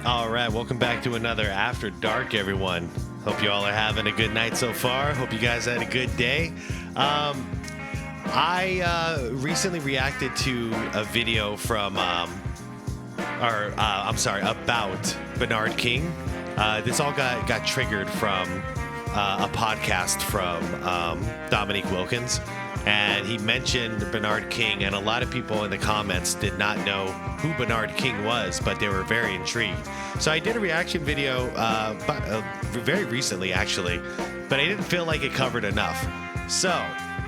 All right, welcome back to another After Dark, everyone. Hope you all are having a good night so far. Hope you guys had a good day. I recently reacted to a video from, about Bernard King. This all got triggered from a podcast from Dominique Wilkins. And he mentioned Bernard King, and a lot of people in the comments did not know who Bernard King was, but they were very intrigued. So I did a reaction video very recently, actually, but I didn't feel like it covered enough. So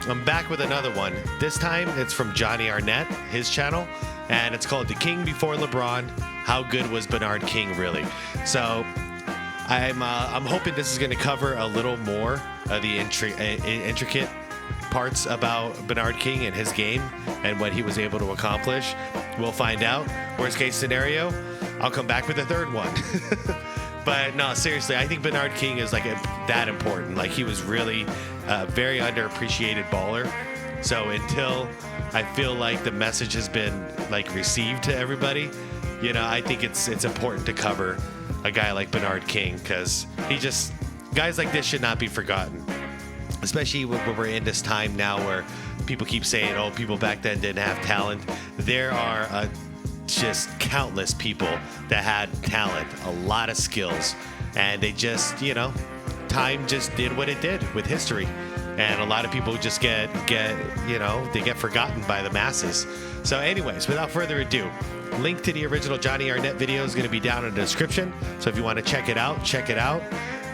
I'm back with another one. This time it's from Johnny Arnett, his channel, and it's called The King Before LeBron. How good was Bernard King, really? So I'm hoping this is going to cover a little more of the intricate parts about Bernard King and his game and what he was able to accomplish. We'll find out. Worst case scenario, I'll come back with a third one. But no, seriously, I think Bernard King is like that important. Like, he was really a very underappreciated baller. So until I feel like the message has been like received to everybody, you know, I think it's important to cover a guy like Bernard King, because guys like this should not be forgotten. Especially when we're in this time now where people keep saying, oh, people back then didn't have talent. There are just countless people that had talent, a lot of skills, and they just, you know, time just did what it did with history. And a lot of people just get forgotten by the masses. So anyways, without further ado, link to the original Johnny Arnett video is going to be down in the description. So if you want to check it out, check it out.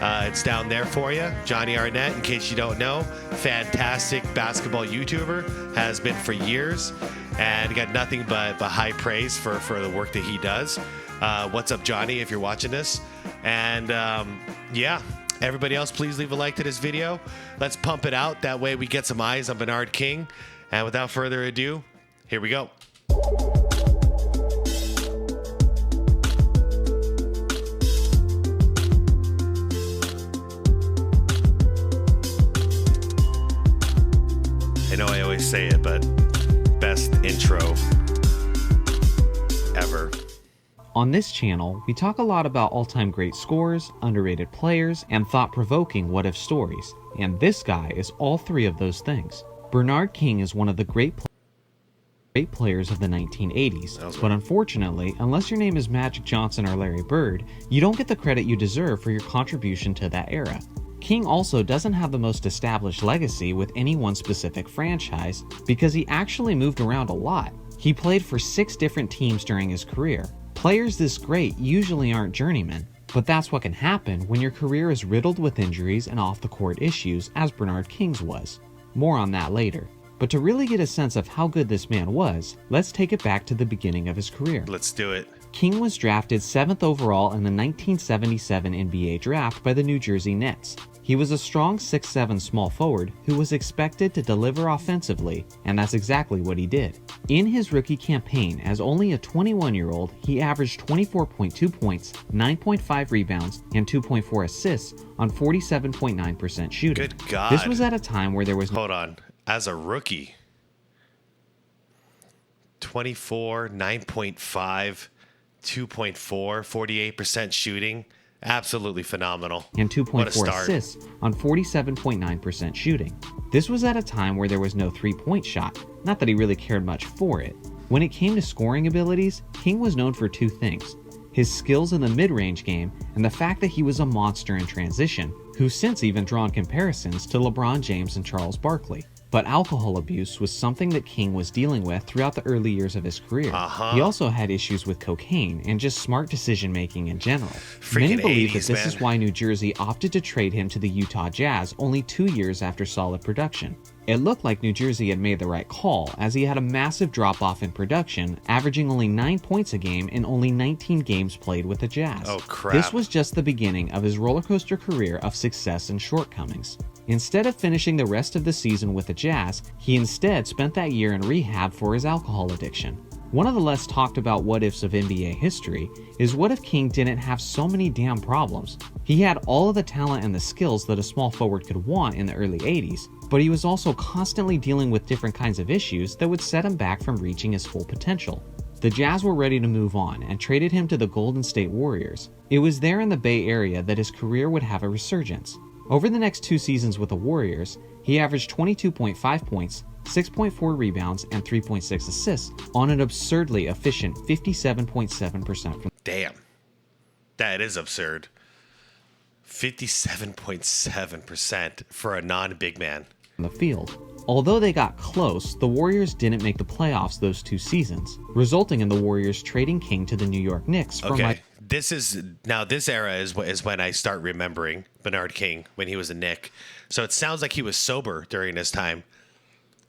It's down there for you. Johnny Arnett, in case you don't know, fantastic basketball YouTuber, has been for years, and got nothing but high praise for the work that he does. What's up, Johnny, if you're watching this? And yeah, everybody else, please leave a like to this video. Let's pump it out. That way we get some eyes on Bernard King. And without further ado, here we go. I know I always say it, but best intro ever. On this channel, we talk a lot about all-time great scorers, underrated players, and thought-provoking what-if stories. And this guy is all three of those things. Bernard King is one of the great players of the 1980s, but unfortunately, unless your name is Magic Johnson or Larry Bird, you don't get the credit you deserve for your contribution to that era. King also doesn't have the most established legacy with any one specific franchise because he actually moved around a lot. He played for 6 different teams during his career. Players this great usually aren't journeymen, but that's what can happen when your career is riddled with injuries and off-the-court issues, as Bernard King's was. More on that later. But to really get a sense of how good this man was, let's take it back to the beginning of his career. Let's do it. King was drafted 7th overall in the 1977 NBA draft by the New Jersey Nets. He was a strong 6'7" small forward who was expected to deliver offensively, and that's exactly what he did. In his rookie campaign as only a 21-year-old, he averaged 24.2 points, 9.5 rebounds, and 2.4 assists on 47.9% shooting. Good God. This was at a time where there was... Hold on. As a rookie, 24, 9.5, 2.4, 48% shooting. Absolutely phenomenal. And 2.4 assists on 47.9% shooting. This was at a time where there was no three-point shot, not that he really cared much for it. When it came to scoring abilities, King was known for 2 things: his skills in the mid-range game and the fact that he was a monster in transition, who's since even drawn comparisons to LeBron James and Charles Barkley. But alcohol abuse was something that King was dealing with throughout the early years of his career. He also had issues with cocaine and just smart decision-making in general. Many believe that this is why New Jersey opted to trade him to the Utah Jazz only 2 years after solid production. It looked like New Jersey had made the right call, as he had a massive drop-off in production, averaging only 9 points a game in only 19 games played with the Jazz. Oh, crap. This was just the beginning of his rollercoaster career of success and shortcomings. Instead of finishing the rest of the season with the Jazz, he instead spent that year in rehab for his alcohol addiction. One of the less talked about what-ifs of NBA history is what if King didn't have so many damn problems? He had all of the talent and the skills that a small forward could want in the early 80s, but he was also constantly dealing with different kinds of issues that would set him back from reaching his full potential. the Jazz were ready to move on and traded him to the Golden State Warriors. It was there in the Bay Area that his career would have a resurgence. Over the next 2 seasons with the Warriors, he averaged 22.5 points, 6.4 rebounds, and 3.6 assists on an absurdly efficient 57.7% from. Damn. That is absurd. 57.7% for a non-big man. The field. Although they got close, the Warriors didn't make the playoffs those 2 seasons, resulting in the Warriors trading King to the New York Knicks for This era is when I start remembering Bernard King when he was a Knick. So it sounds like he was sober during this time,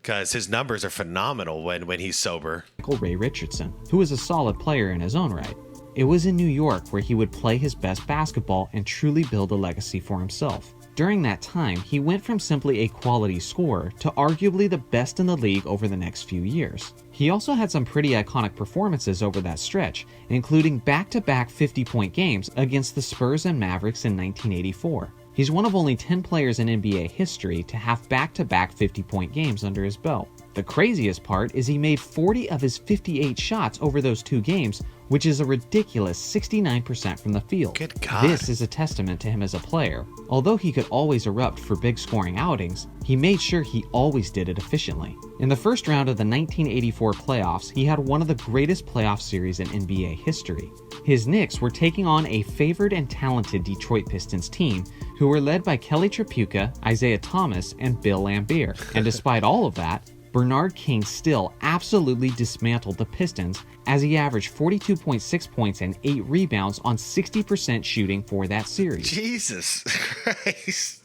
because his numbers are phenomenal when he's sober. Michael Ray Richardson, who was a solid player in his own right. It was in New York where he would play his best basketball and truly build a legacy for himself. During that time, he went from simply a quality scorer to arguably the best in the league over the next few years. He also had some pretty iconic performances over that stretch, including back-to-back 50-point games against the Spurs and Mavericks in 1984. He's one of only 10 players in NBA history to have back-to-back 50-point games under his belt. The craziest part is he made 40 of his 58 shots over those 2 games, which is a ridiculous 69% from the field. Good God. This is a testament to him as a player. Although he could always erupt for big scoring outings, he made sure he always did it efficiently. In the first round of the 1984 playoffs, he had one of the greatest playoff series in NBA history. His Knicks were taking on a favored and talented Detroit Pistons team who were led by Kelly Tripucka, Isaiah Thomas, and Bill Laimbeer. And despite all of that, Bernard King still absolutely dismantled the Pistons as he averaged 42.6 points and 8 rebounds on 60% shooting for that series. Jesus Christ.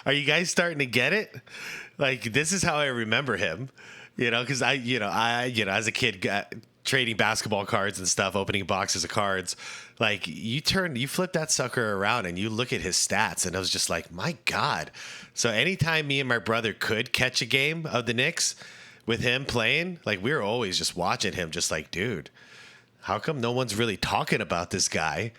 Are you guys starting to get it? Like, this is how I remember him, because I as a kid trading basketball cards and stuff, opening boxes of cards, like you flip that sucker around and you look at his stats and I was just like, my God. So anytime me and my brother could catch a game of the Knicks with him playing, like we were always just watching him, just like, dude, how come no one's really talking about this guy?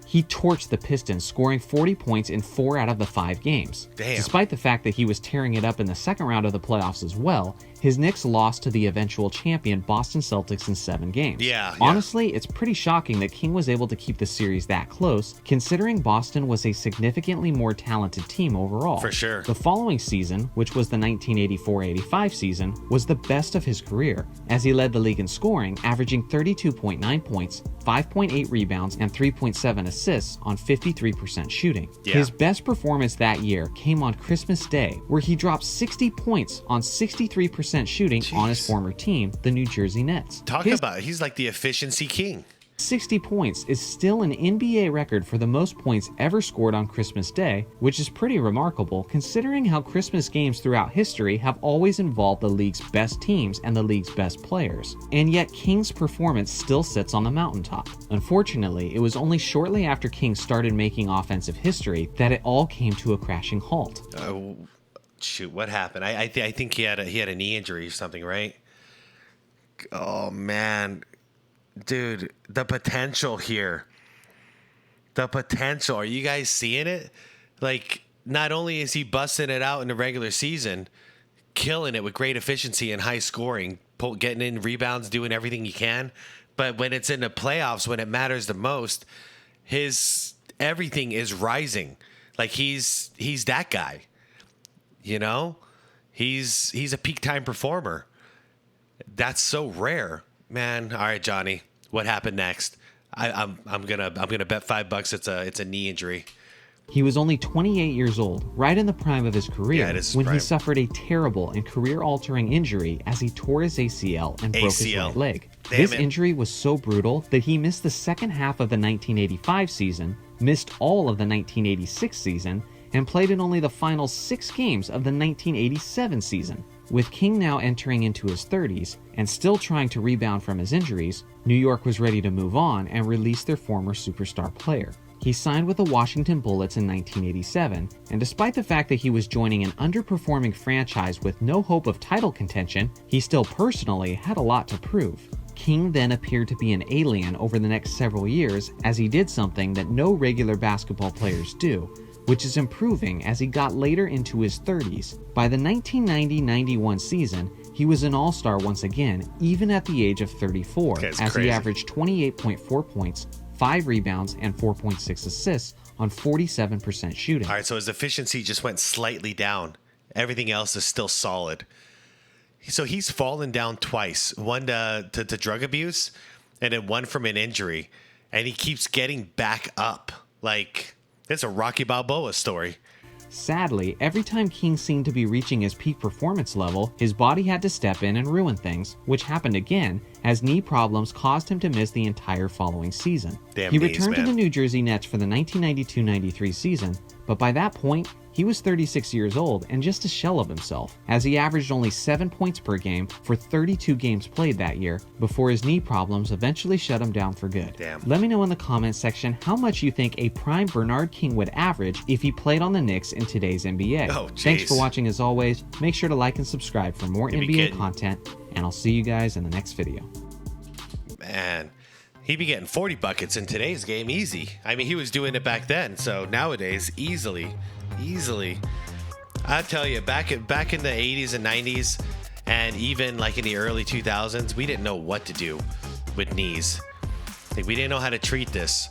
He torched the Pistons, scoring 40 points in 4 out of the 5 games. Damn. Despite the fact that he was tearing it up in the second round of the playoffs as well, his Knicks lost to the eventual champion Boston Celtics in 7 games. Yeah. Honestly, it's pretty shocking that King was able to keep the series that close, considering Boston was a significantly more talented team overall. For sure. The following season, which was the 1984-85 season, was the best of his career, as he led the league in scoring, averaging 32.9 points, 5.8 rebounds, and 3.7 assists on 53% shooting. Yeah. His best performance that year came on Christmas Day, where he dropped 60 points on 63% shooting on his former team, the New Jersey Nets. He's like the efficiency king. 60 points is still an NBA record for the most points ever scored on Christmas Day, which is pretty remarkable considering how Christmas games throughout history have always involved the league's best teams and the league's best players. And yet King's performance still sits on the mountaintop. Unfortunately, it was only shortly after King started making offensive history that it all came to a crashing halt. Shoot, what happened? I think he had a knee injury or something, right? Oh man, dude, the potential here. The potential. Are you guys seeing it? Like, not only is he busting it out in the regular season, killing it with great efficiency and high scoring, getting in rebounds, doing everything he can, but when it's in the playoffs, when it matters the most, his everything is rising. Like he's that guy. He's a peak time performer. That's so rare, man. All right, Johnny, what happened next? I'm gonna bet $5 it's a knee injury. He was only 28 years old, right in the prime of his career, when he suffered a terrible and career-altering injury as he tore his ACL and broke his right leg. This injury was so brutal that he missed the second half of the 1985 season, missed all of the 1986 season, and played in only the final 6 games of the 1987 season. With King now entering into his 30s and still trying to rebound from his injuries, New York was ready to move on and release their former superstar player. He signed with the Washington Bullets in 1987, and despite the fact that he was joining an underperforming franchise with no hope of title contention, he still personally had a lot to prove. King then appeared to be an alien over the next several years as he did something that no regular basketball players do, which is improving as he got later into his 30s. By the 1990-91 season, he was an all-star once again, even at the age of 34, That's as crazy. he averaged 28.4 points, 5 rebounds, and 4.6 assists on 47% shooting. All right, so his efficiency just went slightly down. Everything else is still solid. So he's fallen down twice, one to drug abuse and then one from an injury. And he keeps getting back up. Like, it's a Rocky Balboa story. Sadly, every time King seemed to be reaching his peak performance level, his body had to step in and ruin things, which happened again as knee problems caused him to miss the entire following season. Damn he knees, returned to man. the New Jersey Nets for the 1992-93 season, but by that point, he was 36 years old and just a shell of himself, as he averaged only 7 points per game for 32 games played that year before his knee problems eventually shut him down for good. Damn. Let me know in the comments section how much you think a prime Bernard King would average if he played on the Knicks in today's NBA. Oh, Thanks jeez. for watching as always. Make sure to like and subscribe for more You be NBA kidding. content, and I'll see you guys in the next video. Man, he'd be getting 40 buckets in today's game easy. I mean, he was doing it back then, so nowadays, easily. I tell you, back in the 80s and 90s, and even like in the early 2000s, we didn't know what to do with knees. Like, we didn't know how to treat this.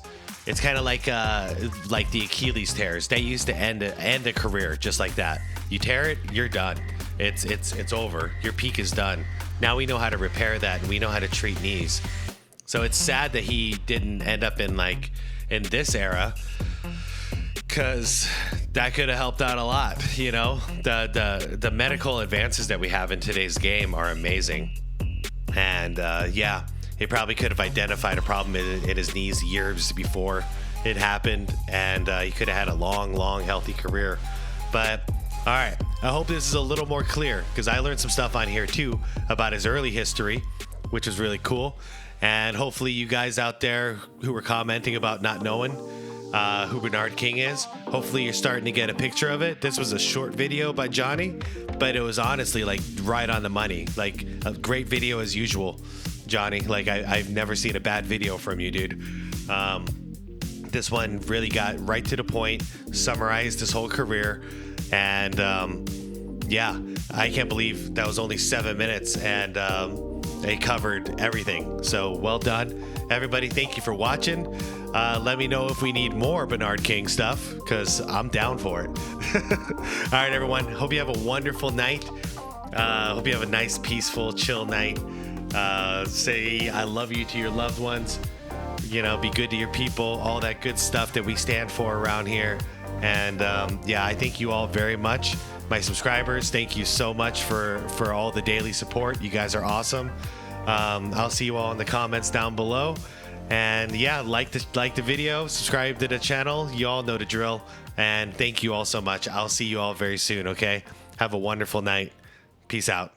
It's kind of like the Achilles tears. They used to end a career just like that. You tear it, you're done. It's over. Your peak is done. Now we know how to repair that, and we know how to treat knees. So it's sad that he didn't end up in this era, because that could have helped out a lot. You know, the medical advances that we have in today's game are amazing. And yeah, he probably could have identified a problem in his knees years before it happened, and he could have had a long, healthy career. But all right, I hope this is a little more clear, because I learned some stuff on here too about his early history, which was really cool. And hopefully you guys out there who were commenting about not knowing who Bernard King is, hopefully you're starting to get a picture of it. This was a short video by Johnny, but it was honestly like right on the money. Like, a great video as usual, Johnny. Like, I've never seen a bad video from you, dude. This one really got right to the point, summarized his whole career, and yeah, I can't believe that was only 7 minutes, and they covered everything. So well done, everybody. Thank you for watching. Let me know if we need more Bernard King stuff, because I'm down for it. All right, everyone. Hope you have a wonderful night. Hope you have a nice, peaceful, chill night. Say I love you to your loved ones. You know, be good to your people. All that good stuff that we stand for around here. And yeah, I thank you all very much. My subscribers, thank you so much for all the daily support. You guys are awesome. I'll see you all in the comments down below. And yeah, like the video, subscribe to the channel. You all know the drill. And thank you all so much. I'll see you all very soon, okay? Have a wonderful night. Peace out.